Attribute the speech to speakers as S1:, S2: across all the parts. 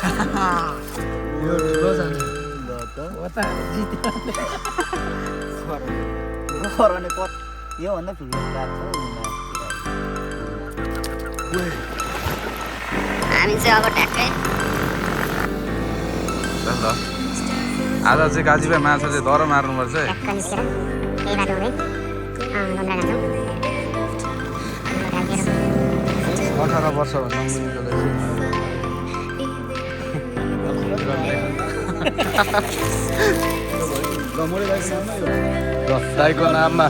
S1: यो ठुलो छ नि
S2: ल त
S1: हो त जित्यो
S2: गरने कत यो भन्दा ठुलो काठ छ
S3: हामी चाहिँ अब ट्याक्कै
S4: ल आज चाहिँ काजीभाइ माछा चाहिँ दर मार्नुपर्छ है।
S3: ट्याक्क निस्केर त्यही बाटो हुँदै लोन्द्रा जान्छौँ।
S1: 18 वर्षभन्दा मुनिको दाइको नाममा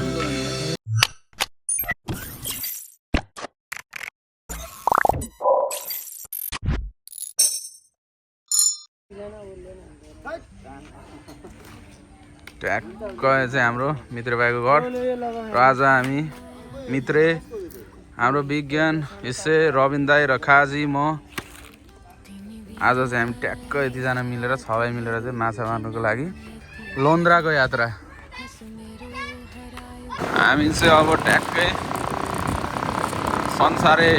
S4: ट्याक्क चाहिँ हाम्रो मित्र भाइको घर र आज हामी मित्रे हाम्रो विज्ञान हिस्से रविन दाई र खाजी म आज चाहिँ हामी ट्याक्क यतिजना मिलेर 6 भाइ मिलेर चाहिँ माछा मार्नुको लागि लोन्द्राको यात्रा। हामी चाहिँ अब ट्याक्कै संसारै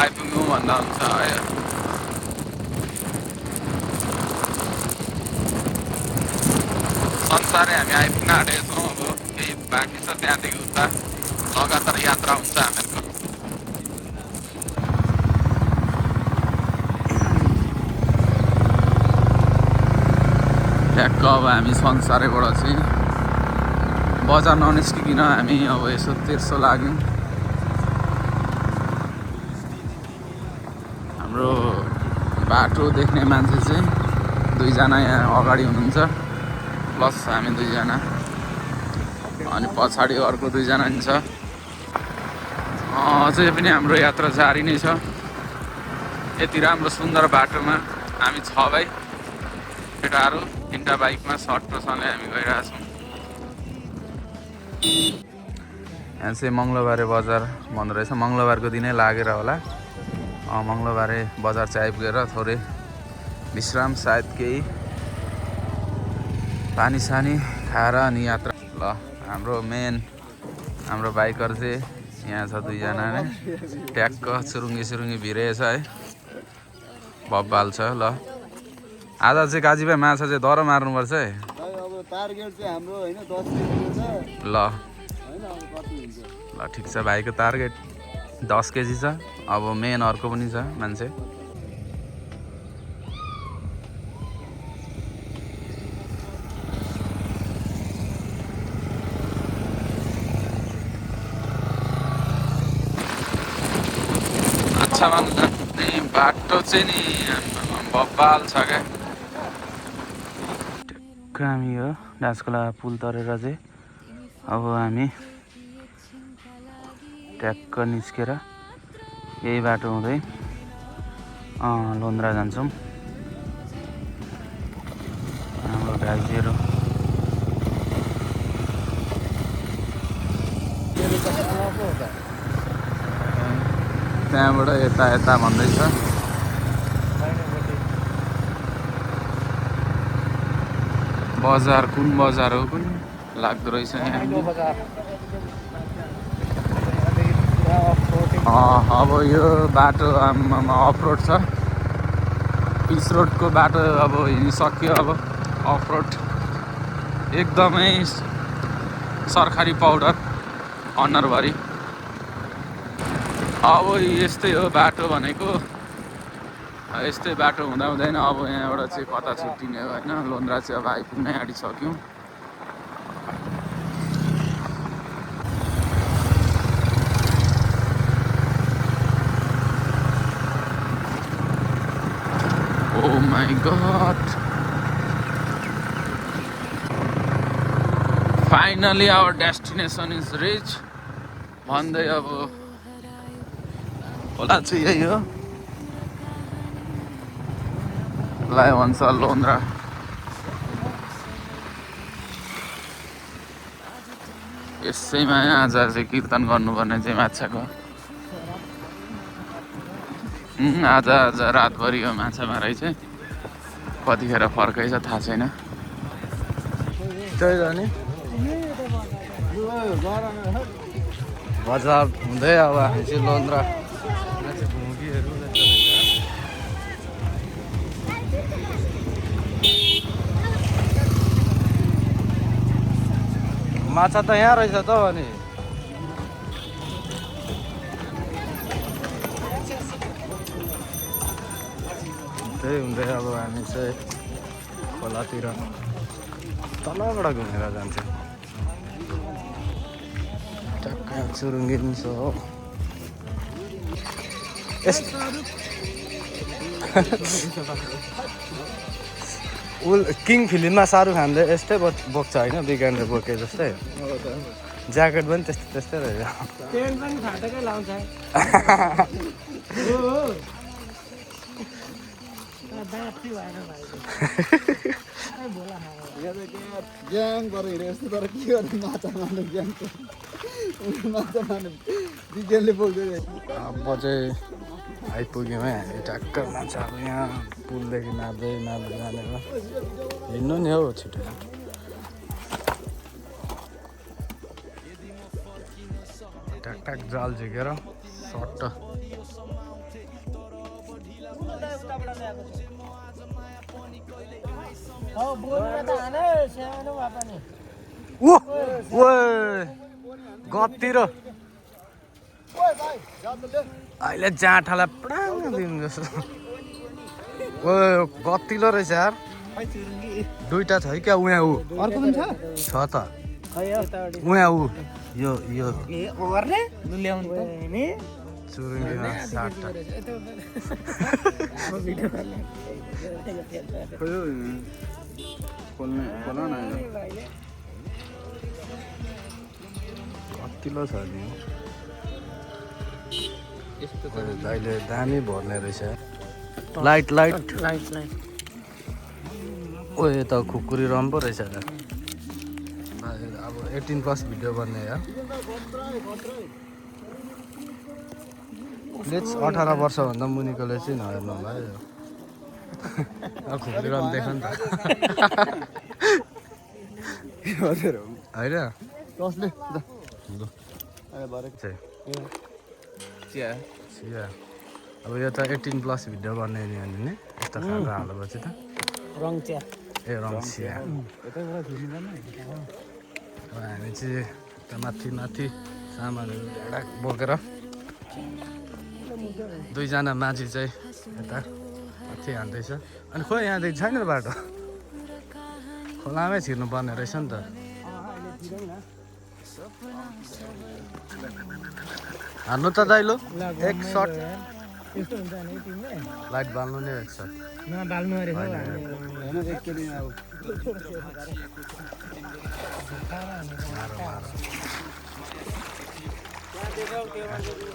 S4: आइपुग्यौँ भन्दा हुन्छ है। संसारै हामी आइपुग्न आँटेका छौँ। अब केही बाँकी छ, त्यहाँदेखि उता लगातार यात्रा हुन्छ हामीहरूको। ट्याक्क अब हामी संसारैबाट चाहिँ बजार ननिस्किकन हामी अब यसो तेर्सो लाग्यौँ। हाम्रो बाटो देख्ने मान्छे चाहिँ 2 जना यहाँ अगाडि हुनुहुन्छ प्लस हामी 2 जना अनि पछाडि अर्को 2 जना नि छ। अझै पनि हाम्रो यात्रा जारी नै छ। यति राम्रो सुन्दर बाटोमा हामी 6 भाइ केटाहरू 3टा बाइकमा सट्टोसँगै हामी गइरहेछौँ। यहाँ चाहिँ मङ्गलबारे बजार भन्दो रहेछ। मङ्गलबारको दिनै लागेर होला। मङ्गलबारे बजार चाहिँ आइपुगेर थोरै विश्राम सायद केही पानी सानी खाएर अनि यात्रा। ल हाम्रो हाम्रो बाइकर चाहिँ यहाँ छ 2 जना नै ट्याक्क सुरुङ्गी भिरेछ है। बब्बाल छ। ल आज चाहिँ काजीभाइ माछा चाहिँ दर मार्नुपर्छ है।
S2: अब टार्गेट चाहिँ हाम्रो हैन 10 केजी छ
S4: ल
S2: हैन अब कति हुन्छ
S4: ल ठिक छ। भाइको टार्गेट 10 केजी छ। अब मेन अर्को पनि छ मान्छे। अच्छा भन्दा बाटो चाहिँ नि बब्बाल छ क्या। ट्याक्क हामी यो डाँसखोला पुल तरेर चाहिँ अब हामी ट्याक्क निस्केर यही बाटो हुँदै लोन्द्रा जान्छौँ। हाम्रो भाइजीहरू त्यहाँबाट यता भन्दैछ। बजार कुन बजार हो कुन लाग्दो रहेछ यहाँ। अब यो बाटो अफ रोड छ। पिच रोडको बाटो अब हिँडिसक्यो। अब अफ रोड एकदमै सरकारी पाउडर अनुहारभरि। अब यस्तै हो बाटो भनेको। यस्तै बाटो हुँदा हुँदैन अब यहाँबाट चाहिँ कता छुट्टिने हो होइन। लोन्द्रा चाहिँ अब आइपुग्नै आँटिसक्यौँ। Oh my God! Finally our destination is reached. भन्दै अब होला चाहिँ यही हो। लाई भन्छ लोन्द्रा। यसैमा आज चाहिँ कीर्तन गर्नुपर्ने चाहिँ माछाको। आज रातभरि हो माछा मारै चाहिँ। कतिखेर फर्कै छ थाहा छैन।
S1: त्यही हो नि बजार हुँदै अब हामी चाहिँ लोन्द्रा माछा त यहाँ रहेछ त अनि त्यही हुँदै अब हामी चाहिँ खोलातिर तलबाट घुमेर जान्छौँ टक्क सुरुङ्गी पनि छ हो किङ फिल्ममा शाहरुख खानले यस्तै बोक्छ होइन विज्ञानले बोके जस्तै ज्याकेट पनि त्यस्तै त्यस्तै रहेछ
S5: पेन्ट पनि फाटेकै लाउँछ
S2: ग्याङ गरेर हिँडे जस्तो तर के गर्नु माछा मार्नु ग्याङ माछा मार्नु विज्ञानले बोक्दै
S1: अब चाहिँ आइपुग्यौँ है हामी टक्क माछा अब यहाँ पुलदेखि नाप्दै नाप्दै जानेर हिँड्नु नि हौ छिटो टक टक जाल झिकेर सट्ट गतिर अहिले जाँठालाई पुरानो दिनु जस्तो ओ गतिलो रहेछ यार दुईटा छ है क्या उहाँ ऊ
S5: अर्को पनि
S1: छ त उहाँ ऊ यो यो चुरुङ्गीमा सातटा कतिलो छ नि अहिले दामी भर्ने रहेछ लाइट लाइट ओ यता खुकुरी रम पो रहेछ त अब 18+ भिडियो बन्ने यार प्लिज 18 वर्षभन्दा मुनिकोले चाहिँ नहेर्नु होला है अब खुकुरी रम देख नि त होइन
S2: कसले
S1: चिया अब यो त 18+ भिडियो बन्ने नि अनि नि यस्तो खालको हालेपछि त
S5: रङ चिया
S1: ए रङ चिया अब हामी चाहिँ यता माथि माथि सामानहरू ढाडा बोकेर दुईजना माझी चाहिँ यता माथि हान्दैछ अनि खोइ यहाँदेखि छैन बाटो खोलामै छिर्नु पर्ने रहेछ नि त हान्नु त दाइलो एक सर्ट
S5: यस्तो हुन्छ नि तिमीले
S1: लाइट बाल्नु नि एक सर्ट
S5: नबाल्नु अरे
S2: होइन एक केली अब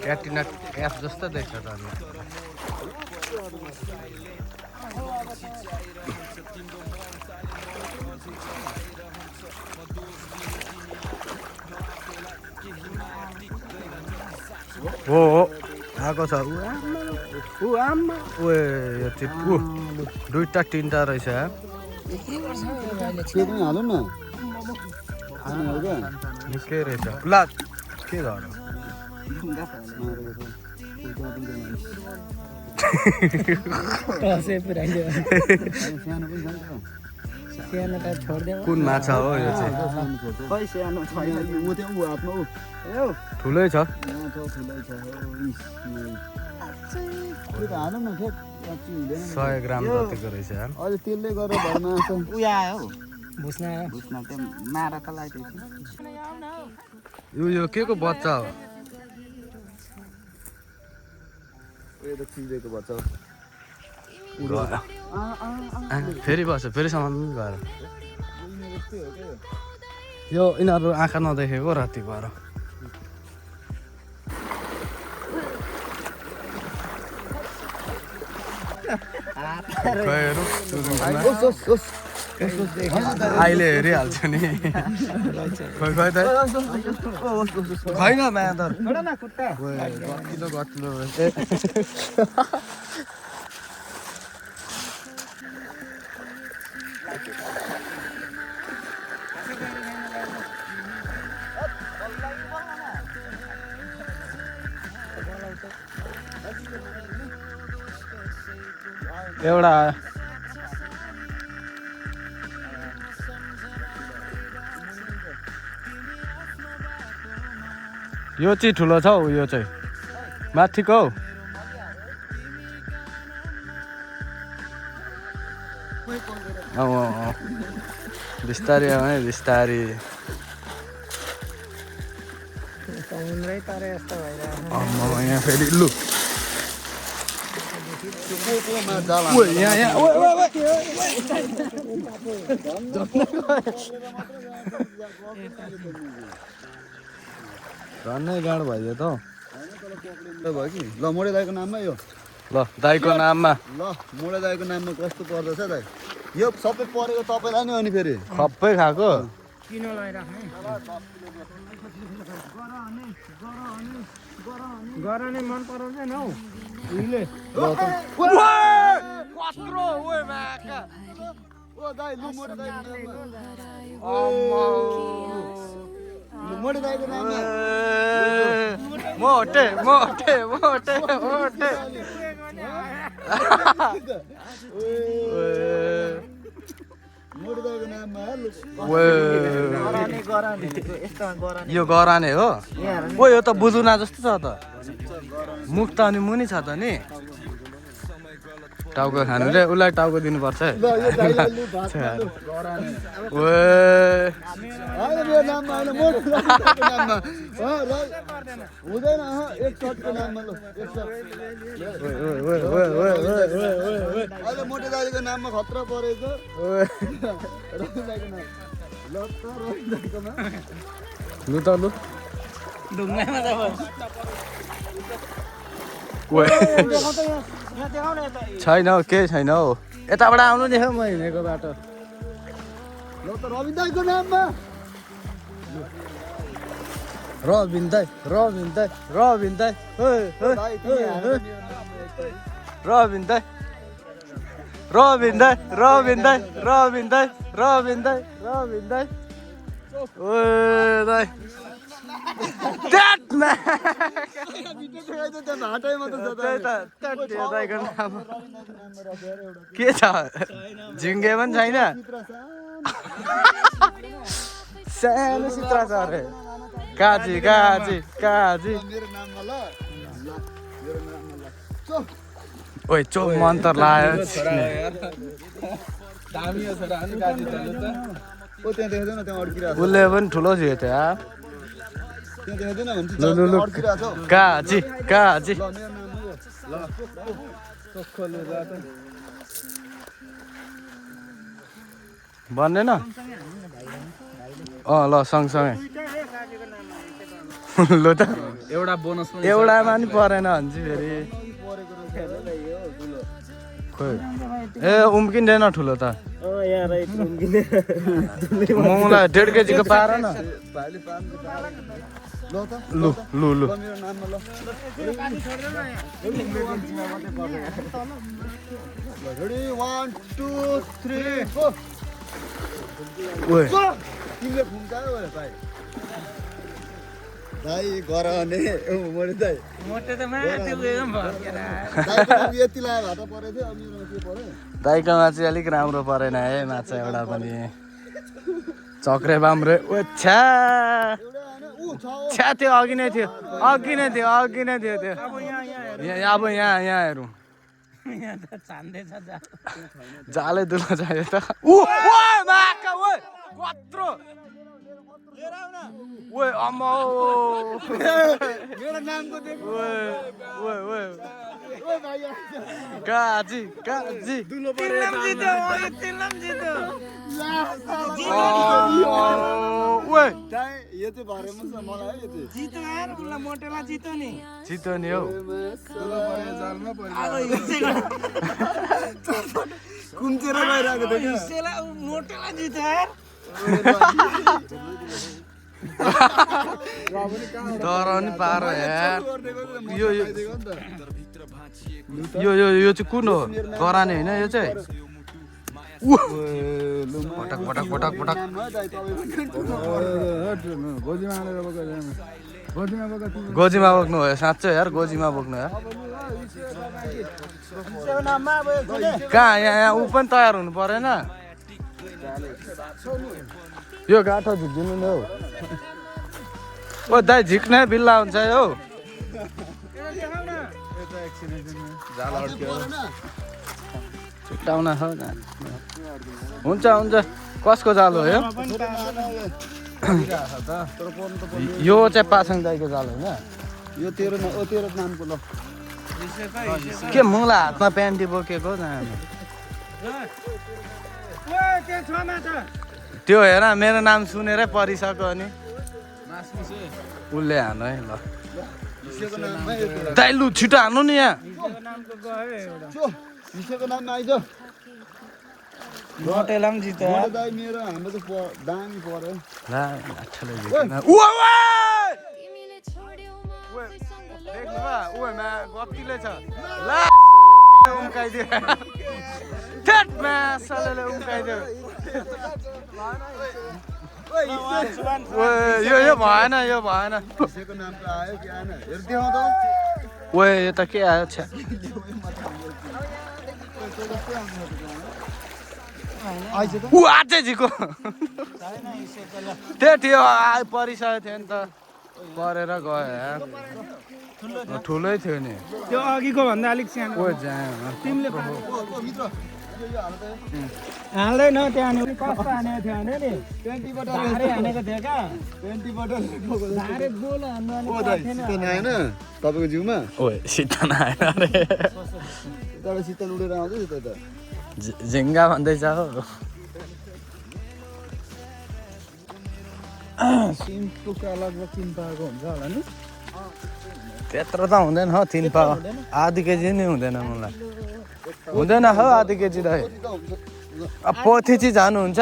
S1: क्याटिना क्याफ जस्तो देख्छ त अनि हो आएको छ ऊ आमा ऊ यो चाहिँ दुईवटा तिनवटा रहेछ
S2: त्यो पनि हालौँ न खाने हो क्या
S1: निकै रहेछ ला के घर
S5: टसै पुऱ्याइदियो
S2: सानो पनि छ नि त
S5: सानो त छोडिदियो
S1: कुन माछा हो यो चाहिँ
S2: खै सानो छैन ऊ त्यो ऊ हातमा ऊ ए
S1: ठुलै छ
S2: ठुलै छ त्यो त हालौँ न फेरि
S1: 100 ग्राम जतिको रहेछ यार
S2: अहिले त्यसले गरेर भरमा आउँछ
S5: उयो आयो भुस्ना
S2: भुस्ना त्यो माराका लागि
S1: यो के को बच्चा हो
S2: यो त चिलेको बच्चा
S1: फेरि बस्छ फेरि सामान पनि गएर यो यिनीहरू आँखा नदेखेको राति भएर अहिले हेरिहाल्छु नि खै त खैन म्यादर गतिलो गतिलो एउटा यो चाहिँ ठुलो छ हौ यो चाहिँ माथिको हौ बिस्तारै आऊ है बिस्तारै
S5: समुद्रै तरे जस्तो भइरहेको
S1: यहाँ फेरि लु
S2: जाला
S1: झन्नै गाह्रो भइदियो त हौ
S2: भयो कि ल मोडे दाईको नाममा यो
S1: ल दाइको नाममा
S2: ल मोडे दाईको नाममा कस्तो पर्दछ दाई यो सबै परेको तपाईँलाई नि अनि फेरि
S1: खप्पै खाएको
S5: किन लगाइराख्ने गर नै मन पराउँदैन हौ उहिले
S2: ओ दाई लु मोडे दाईको नाममा मोडे दाईको नाममा
S1: मोटे मोटे मोटे मोटे
S2: मोडे दाईको नाममा
S1: यो गराने हो ओ यो त बुझुना जस्तो छ त मुख त अनि मुनि छ त नि टाउको खानु रे उसलाई टाउको दिनुपर्छ है
S2: ल यो दाईलाई लु भात लु गराने होइन मेरो नाममा होइन मोडे दाईको नाममा हुँदैन एक शटको नाममा लु एक शट अहिले मोटे दाईको नाममा खतरा परेको रवि दाईको नाम ल त रवि दाईकोमा
S1: लु त लु
S5: ढुङ्गामा त
S1: छैन हौ केही छैन हौ यताबाट आउनु नि हौ म हिँडेको बाटो
S2: ल त रवि दाईको नाममा
S1: रबिन दाई रबिन दाई रबिन दाई
S2: दाई तिमी हारेर मेरो नाममा
S1: रबिन दाई रबिन दाई रबिन दाई रबिन दाई रबिन दाई रबिन दाई ओ दाई द्याट म्यान
S2: भिडियो देखाइदियो त्यहाँ भाटैमा त छ
S1: त्यही त त्यो दाइको नाम के छ झिङ्गे पनि छैन सानो चित्र छ अरे काजी काजी काजी
S2: मेरो नाममा ल मेरो नाममा ल चोप
S1: ओइ चोप मन्तर लायो
S2: ओ त्यहाँ देख्दैन त्यहाँ अड्किरहेको
S1: उसले पनि ठुलो थियो त यार
S2: त्यहाँ देख्दैन भने
S1: लु लु लु
S2: अड्किरहेको छ
S1: काजी काजी
S2: ल मेरो नाममा ल चोखो लु ल त
S1: भन्दैन अँ ल सँगसँगै लु त
S4: एउटा बोनस पनि
S1: एउटामा नि परेन भन्छ फेरि खोइ ए उम्किँदैन ठुलो त मलाई 1.5 केजीको पार न
S2: भाइले पार्नु ल त
S1: लु लु लु
S2: ल मेरो नाममा ल रेडी 1 2 3 गो
S1: ओए
S2: तिमीले घुम्कायो भाइ दाइ गराउने मोडे दाइ
S5: मोटे त माथि गयो
S2: दाइको नाम यति लायो भाटा परेको थियो अब मेरोमा के पर्यो
S1: दाइको माछा अलिक राम्रो परेन है माछा एउटा पनि चक्रे बाम्रे ओ छ्या
S2: एउटा हैन उ छ
S1: छ्या त्यो अघि नै थियो अघि नै थियो अघि नै थियो त्यो यहाँ अब यहाँ हेरौँ
S5: यहाँ त छान्दैछ जा
S1: जालै दुलो चाहियो त ऊ ओए माका ओए कत्रो ओए अम्मा
S2: मेरो नामको देख
S1: ओए ओए ओए
S2: ओ भाइ
S1: काजी काजी दुलो ओए
S2: दाइ यो चाहिँ भरे मस मलाई यो चाहिँ
S5: जितो यार उसलाई मोटेलाई जितो नि
S1: चितो नि हौ
S2: कुम्चेर गइरहेको थियो कि
S5: सेला मोटेलाई जितो यार
S1: तर नि पार यार यो यो
S2: दिएको नि त
S1: यो यो यो चाहिँ कुन हो गराने होइन यो चाहिँ पटक पटक पटक पटक गोजीमा बोक्नु हो साँच्चै यार गोजीमा बोक्नु यार कहाँ यहाँ ऊ पनि तयार हुनु परेन यो गाठो झिक्दिनु नि हौ ओ दाइ झिक्ने बिल्ला हुन्छ हौ जाल अड्क्यो छुट्टाउन छ हुन्छ हुन्छ कसको जाल हो यो चाहिँ पासाङ दाइको जाल होइन
S2: यो तेरो नामको ल
S1: के मुला हातमा प्यान्टी बोकेको त्यो हेर मेरो नाम सुनेरै परिसक्यो अनि उसले हानु है ल दाइ लु छिटो हान्नु नि यहाँ
S2: विषयको नाममा आइज
S5: मोटेला पनि जित्यो
S2: दाइ मेरो हाम्रो त दामी पर्यो
S1: गतिले छ ला उम्काइदियो उम्काइदियो यो भएन यो भएन
S2: विषयको नाम त आयो कि आएन हेर देखाउँदा
S1: ओ यो त के आयो छ्या ऊ आजै झिको त्यो थियो परिसकेको थियो नि त परेर गयो ठुलै थियो नि
S5: त्यो अघिको भन्दा अलिक सानो
S1: ओ
S5: तिमीले हाल्दैन त्यहाँनिर कस्तो हानेको थियो भने नि
S2: 20 बटल
S5: धारे हानेको थियो क्या
S2: 20 बटल
S5: धारे गोल हान्नु
S2: ओ दाइ शीतल आएन तपाईँको जिउमा
S1: ओ शीतल आएन अरे
S2: तपाईँ शीतल उडेर आउँदैछ त
S1: झिङ्गा भन्दैछ हो
S5: सिमटुका लगभग 3 पाएको हुन्छ होला नि
S1: त्यत्रो त हुँदैन हौ 3 पाउ आधी केजी नि हुँदैन मलाई हुँदैन हौ आधी केजी दाइ अब पोथी चाहिँ जानुहुन्छ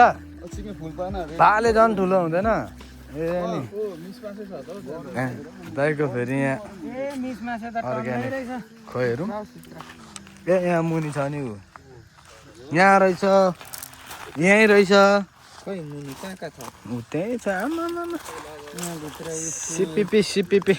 S1: पाले झन् ठुलो हुँदैन ए नि दाइको फेरि यहाँ अर्ग्यानिक खोइ हेरौँ ए यहाँ मुनि छ नि ऊ यहाँ रहेछ यहीँ रहेछ
S5: खोइ मुनि कहाँ छ
S1: ऊ त्यहीँ छ आमामामा सिपिपी सिपिपी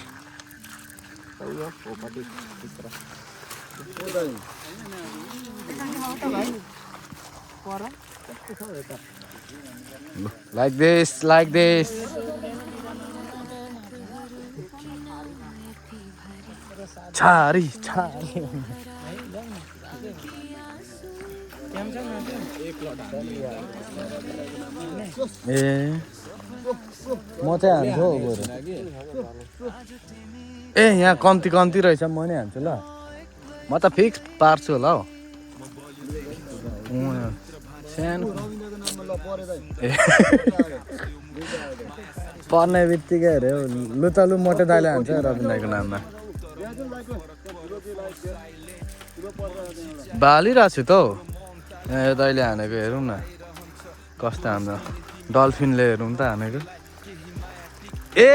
S1: like this छारी ए म चाहिँ हान्छु हौ बरु ए यहाँ कम्ती रहेछ म नै हान्छु ल म त फिक्स पार्छु होला हौ सानो पर्ने बित्तिकै अरे हौ लु त लु मोटे दाइले हान्छ रबिन दाइको नाममा बालिरहेको छु त हौ यहाँ यो दाइले हानेको हेरौँ न कस्तो हाम्रो डल्फिनले हेरौँ त हानेको ए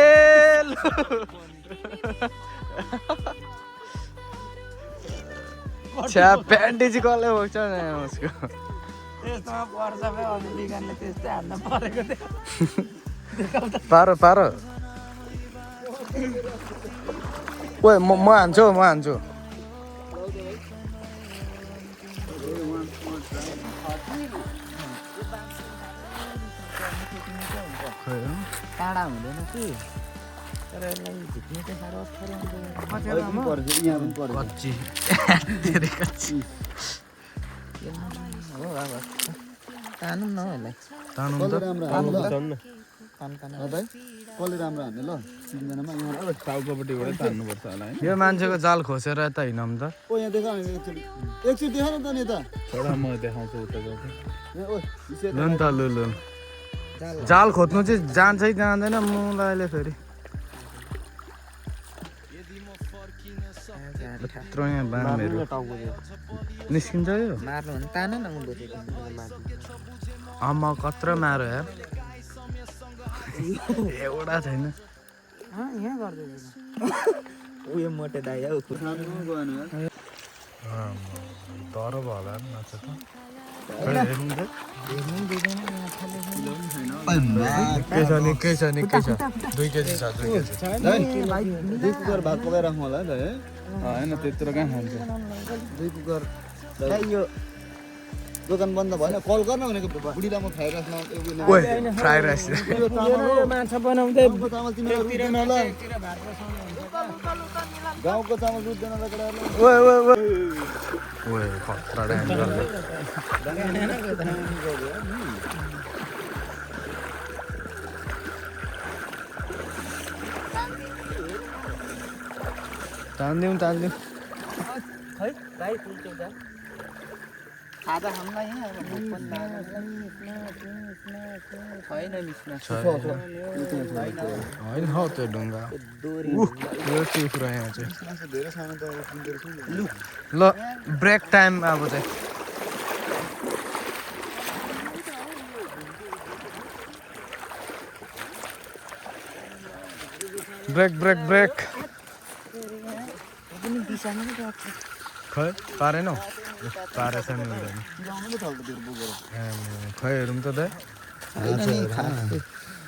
S1: छ्या प्यान्टी चाहिँ कसले बोक्छ नि उसको
S5: त्यसमा पर्छ बे अनि बिगानले त्यस्तै हान्न परेको थियो
S1: पारो ओए म हान्छु
S5: टाढा हुँदैन कि तर यसलाई झिक्ने चाहिँ साह्रो अप्ठ्यारो
S1: कच्ची
S5: हो अब तानौँ न यसलाई
S1: तानौँ त
S2: कसले राम्रो हान्ने ल तिनजनामा यहाँ
S4: टाउकोपट्टिबाटै तान्नुपर्छ होला है
S1: यो मान्छेको जाल खोसेर त हिँडौँ त
S2: ओ यहाँ देखा एकचोटि देखा न त नि यता
S4: छोडा म देखाउँछु उता गएको
S2: यहाँ ओ विषय
S1: लु नि त लु जाल खोज्नु चाहिँ जान्छ कि जाँदैन मुलाले फेरि यत्रो यहाँ बामहरू निस्किन्छ यो
S5: मार्नु भने तान न उँधो
S1: आमा कत्रो मारो यार एउटा छैन
S5: यहाँ गर्दैछ उयो मोटे दाइ हौ
S2: गएन
S1: डर भयो होला नाच्छ त निकै छ 2 केजी छ 2 केजी
S2: दुई कुकर भात पकाइराख्नु होला है त
S4: होइन त्यत्रो कहाँ खान्छ
S2: 2 कुकर
S5: यो
S2: दोकान बन्द भएन कल गर्न भनेको बुढीलाई म फ्राई राइस
S1: ओए फ्राई राइस
S5: माछा बनाउँदै
S2: चामल तिमीलाई रुच्दैन होला गाउँको चामल रुच्दैन होला केटाहरूले
S1: ओए ओए ओए ओए खतरा डान्स गर्दै तान्दिउँ तान्दिउँ
S5: है भाइ फुल्छ त खाजा खाउँला यहाँ अब भोक पनि लाग्दैन छैन मिसमा
S1: होइन हौ त्यो ढुङ्गा यो के कुरा यहाँ चाहिँ
S2: धेरै सानो त किन्दै छु
S1: ल ब्रेक टाइम अब चाहिँ ब्रेक ब्रेक ब्रेक खै पारेन हौ पारेछ नि हुँदैन खै हेरौँ त दाइ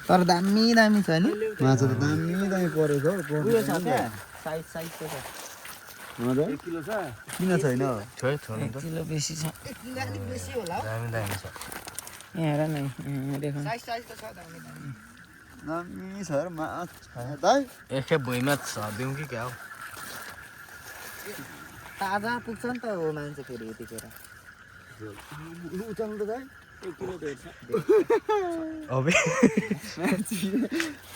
S5: तर दामी दामी छ नि
S2: माछा त दामी दामी परेको
S5: उयो छ क्या साइज साइजको छ
S2: किन छैन
S1: छै छोड्नु त
S5: किलो बेसी छ
S1: दामी दामी छ
S5: यहाँ हेर न यहाँ देख
S2: दामी छ र माछा दाइ
S1: एकै भुइँमा छदिउँ कि क्या हो
S5: ताजा पुग्छ नि त हो मान्छे फेरि यतिखेर
S2: उचाल्नु त दाइ
S1: अबे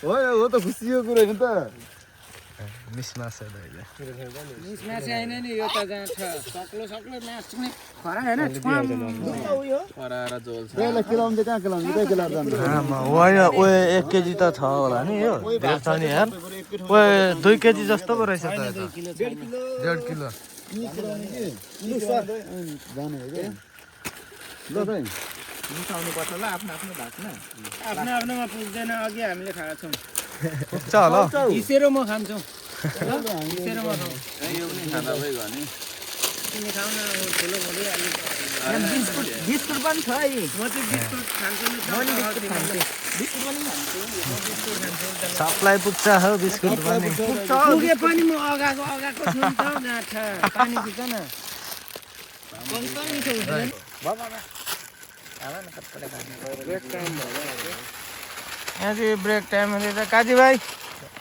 S2: हो त खुसीको कुरा होइन त
S1: मिसमा छ दाइले
S5: माछा होइन नि यो त जहाँ छ सक्लो सक्लो नाच्ने खरा होइन उयो
S4: पराएर झोल छ
S2: दाइलाई केलाउनु चाहिँ कहाँ केलाउनु दाइ केलाएर जानु
S1: आमा होइन ओए 1 केजी त छ होला नि यो धेर छ नि यार ओए 2 केजी जस्तो पो रहेछ त 1.5 किलो
S2: केलाउने कि जाने हो क्या ल दाइ
S5: मिसाउनु पर्छ ल आफ्नो आफ्नो भागमा आफ्नो आफ्नोमा पुग्दैन अघि हामीले खाएको छौँ
S1: पुग्छ होला
S5: हिसेर म खान्छौँ हिसेर म खाउँ
S4: यो पनि खाँदा भइगयो नि
S5: तिमी खाऊ न ठुलो मोडी बिस्कुट बिस्कुट पनि छ है म चाहिँ बिस्कुट खान्छु नि बिस्कुट खान्छु बिस्कुट पनि खान्छु
S1: सबलाई पुग्छ हौ बिस्कुट पनि
S5: पुगे पनि म अगाको छु नि त जहाँ छ पानी दिन्छ न मिठो हुँदैन यहाँ चाहिँ ब्रेक टाइम हुँदैछ काजी भाइ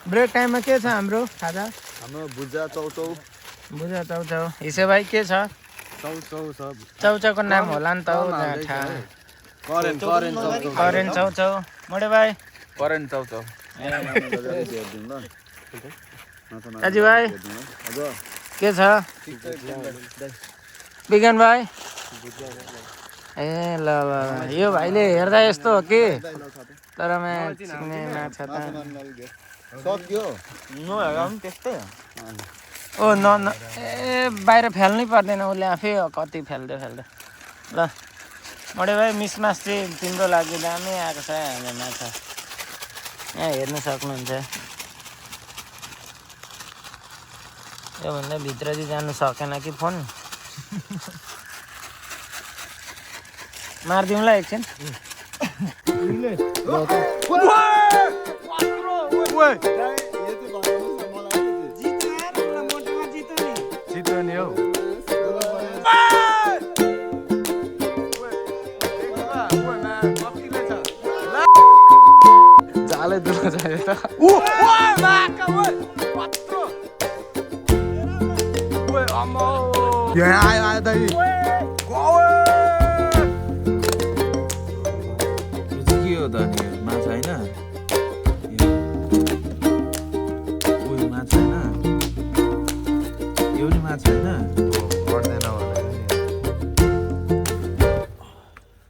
S5: ब्रेक टाइममा के छ हाम्रो खाजा
S2: हाम्रो भुजा चौचौ
S5: बुझा चाउचाउ हिसे भाइ के छ
S2: चौचौ छ
S5: चाउचाउको नाम होला नि त हौ जहाँ ठा करेन्ट चाउचाउ मोडे भाइ
S4: करेन्ट चाउचाउ
S5: काजी भाइ के छ विज्ञान भाइ ए ल ल यो भाइले हेर्दा यस्तो हो कि तर चिक्ने माछा त
S2: सक्यो
S5: त्यस्तै ओ न ए बाहिर फ्याल्नै पर्दैन उसले आफै कति फ्याल्दै ल मोडे भाइ मिसमास चाहिँ तिम्रो लागि दामी आएको छ हाम्रो माछा यहाँ हेर्न सक्नुहुन्छ योभन्दा भित्र चाहिँ जानु सकेन कि फोन मारिदिउँला एकछिन
S1: चित्रो नि हौ जालै दुलो जायो त यहाँ आयो आयो दाइ
S4: यो चाहिँ के हो त अनि माछा होइन उयो माछा होइन यो पनि माछा होइन
S1: पर्दैन